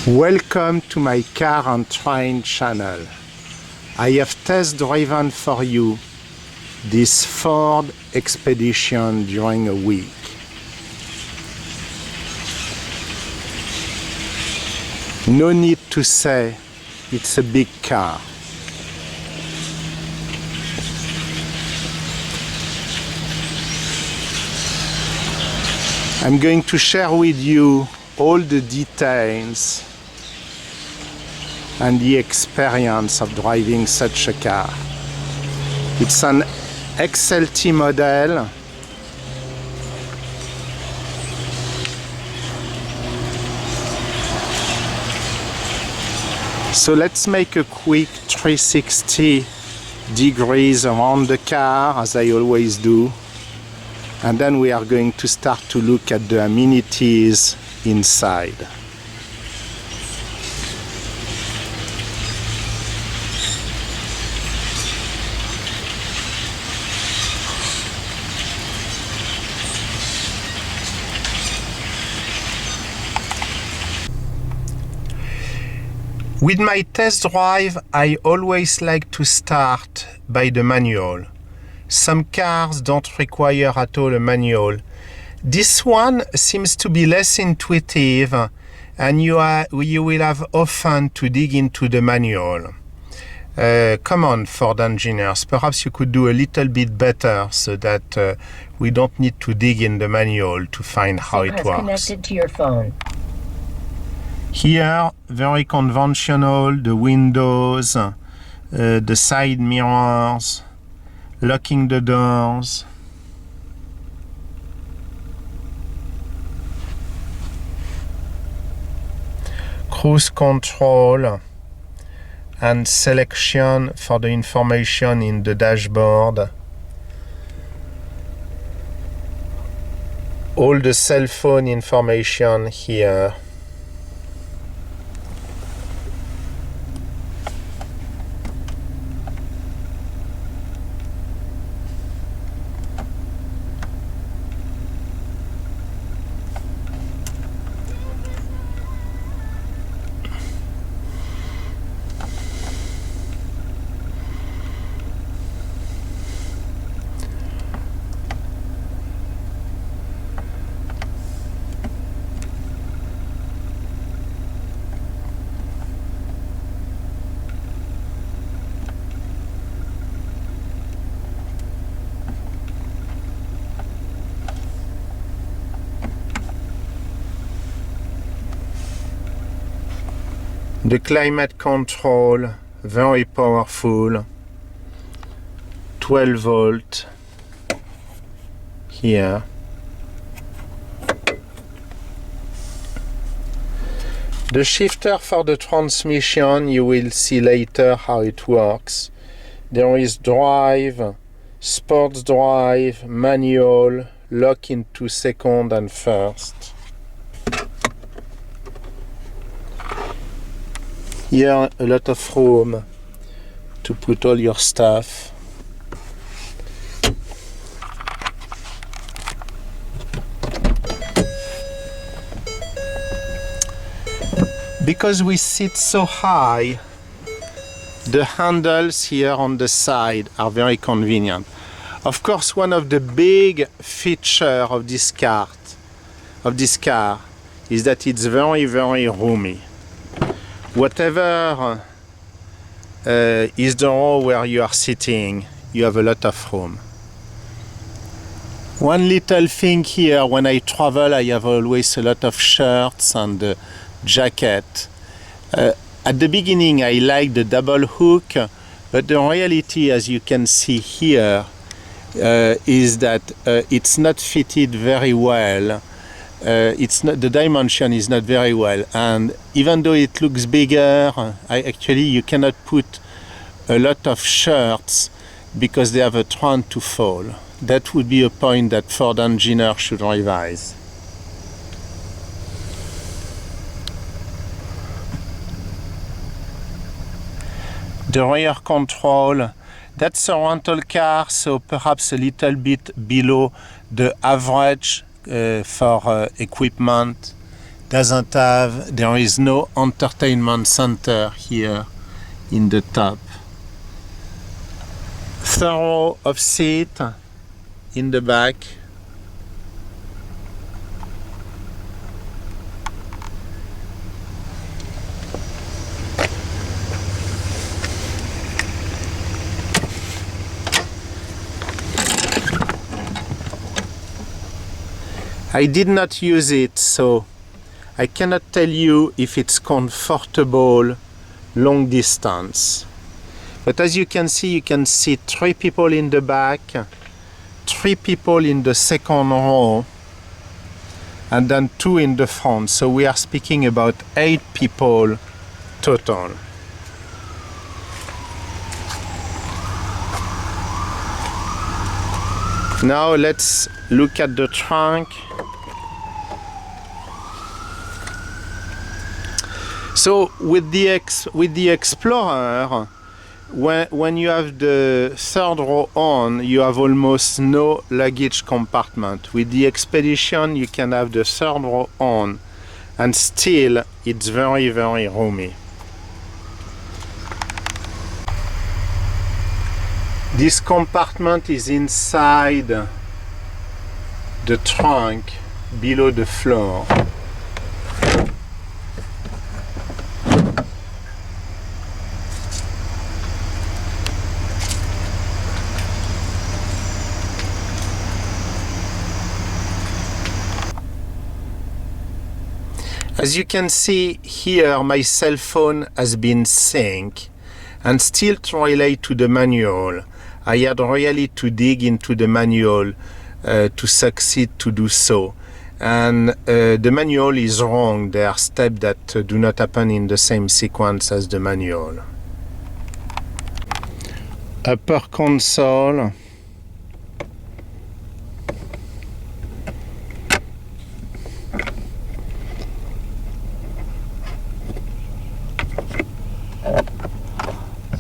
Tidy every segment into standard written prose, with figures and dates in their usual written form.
Welcome to my car and train channel. I have test driven for you this Ford Expedition during a week. No need to say it's a big car. I'm going to share with you all the details and the experience of driving such a car. It's an XLT model. So let's make a quick 360 degrees around the car, as I always do. And then we are going to start to look at the amenities inside. With my test drive, I always like to start by the manual. Some cars don't require at all a manual. This one seems to be less intuitive, and you will have often to dig into the manual. Come on, Ford engineers, perhaps you could do a little bit better so that we don't need to dig in the manual to find how it works. Connected to your phone. Here, very conventional, the windows, the side mirrors, locking the doors. Cruise control and selection for the information in the dashboard. All the cell phone information here. The climate control, very powerful, 12 volt here. The shifter for the transmission, you will see later how it works. There is drive, sports drive, manual, lock into second and first. Here, a lot of room to put all your stuff. Because we sit so high, the handles here on the side are very convenient. Of course, one of the big features of this car is that it's very, very roomy. Whatever is the row where you are sitting, you have a lot of room. One little thing here, when I travel, I have always a lot of shirts and jacket. At the beginning, I like the double hook, but the reality, as you can see here, is that it's not fitted very well. The dimension is not very well, and even though it looks bigger, you cannot put a lot of shirts because they have a trend to fall. That would be a point that Ford engineers should revise. The rear control, that's a rental car, so perhaps a little bit below the average for equipment. there is no entertainment center here in the top. Third row of seat in the back. I did not use it, so I cannot tell you if it's comfortable long distance. But as you can see 3 people in the back, 3 people in the second row, and then 2 in the front. So we are speaking about 8 people total. Now let's look at the trunk. So with the Explorer, when you have the third row on, you have almost no luggage compartment. With the Expedition, you can have the third row on, and still it's very, very roomy. This compartment is inside the trunk, below the floor. As you can see here, my cell phone has been synced, and still to relate to the manual, I had really to dig into the manual to succeed to do so. And the manual is wrong. There are steps that do not happen in the same sequence as the manual. Upper console.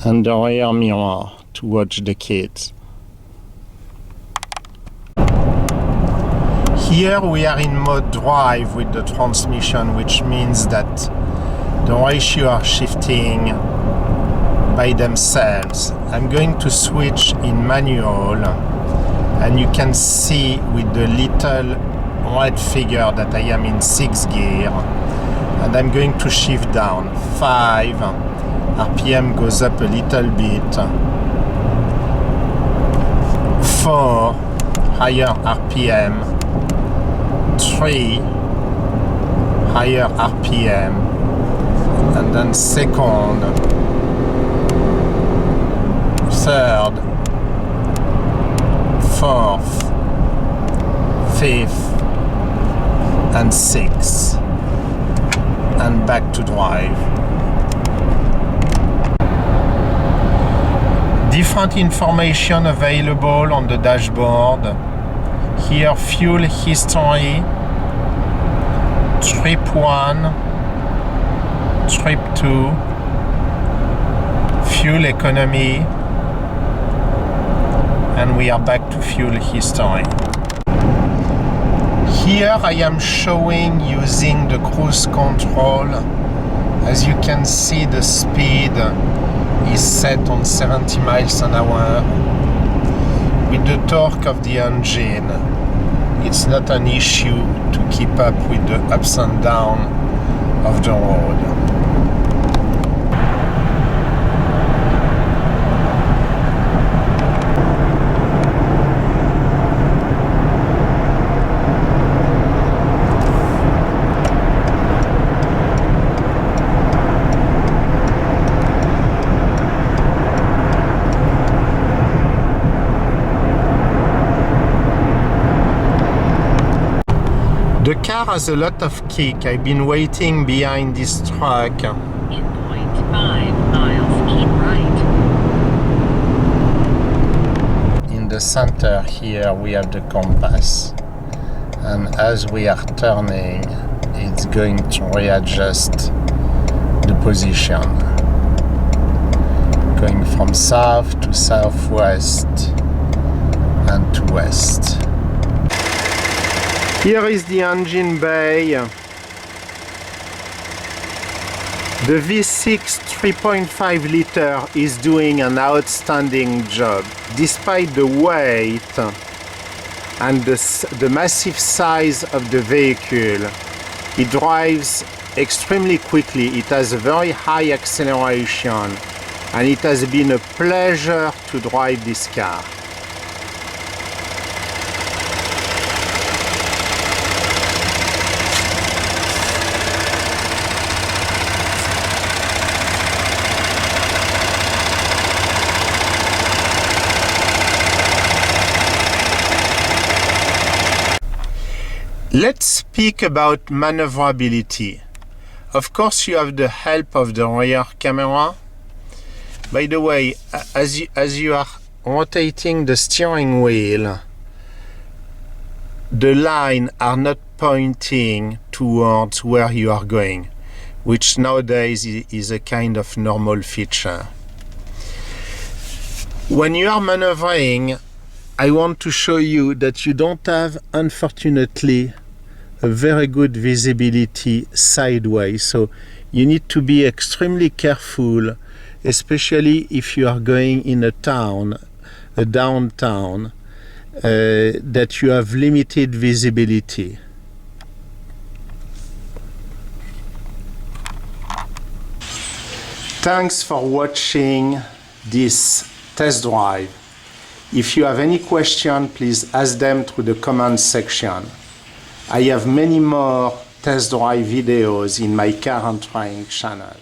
And the rear mirror to watch the kids. Here we are in mode drive with the transmission, which means that the ratios are shifting by themselves. I'm going to switch in manual, and you can see with the little red figure that I am in 6th gear, and I'm going to shift down. 5, RPM goes up a little bit. 4, higher RPM. 3, higher RPM. And then second, third, fourth, 5th, and 6th. And back to drive. Different information available on the dashboard. Here, fuel history, trip 1, trip 2, fuel economy, and we are back to fuel history. Here I am showing using the cruise control. As you can see, the speed is set on 70 miles an hour. With the torque of the engine, it's not an issue to keep up with the ups and downs of the road. The car has a lot of kick. I've been waiting behind this truck. In 0.5 miles, keep right. In the center here we have the compass. And as we are turning, it's going to readjust the position. Going from south to southwest and to west. Here is the engine bay. The V6 3.5 liter is doing an outstanding job. Despite the weight and the massive size of the vehicle, it drives extremely quickly. It has a very high acceleration, and it has been a pleasure to drive this car. Let's speak about maneuverability. Of course, you have the help of the rear camera. By the way, as you are rotating the steering wheel, the lines are not pointing towards where you are going, which nowadays is a kind of normal feature. When you are maneuvering, I want to show you that you don't have, unfortunately, a very good visibility sideways, so you need to be extremely careful, especially if you are going in a town, a downtown, that you have limited visibility. Thanks for watching this test drive. If you have any question, please ask them through the comment section. I have many more test drive videos in my car and trying channel.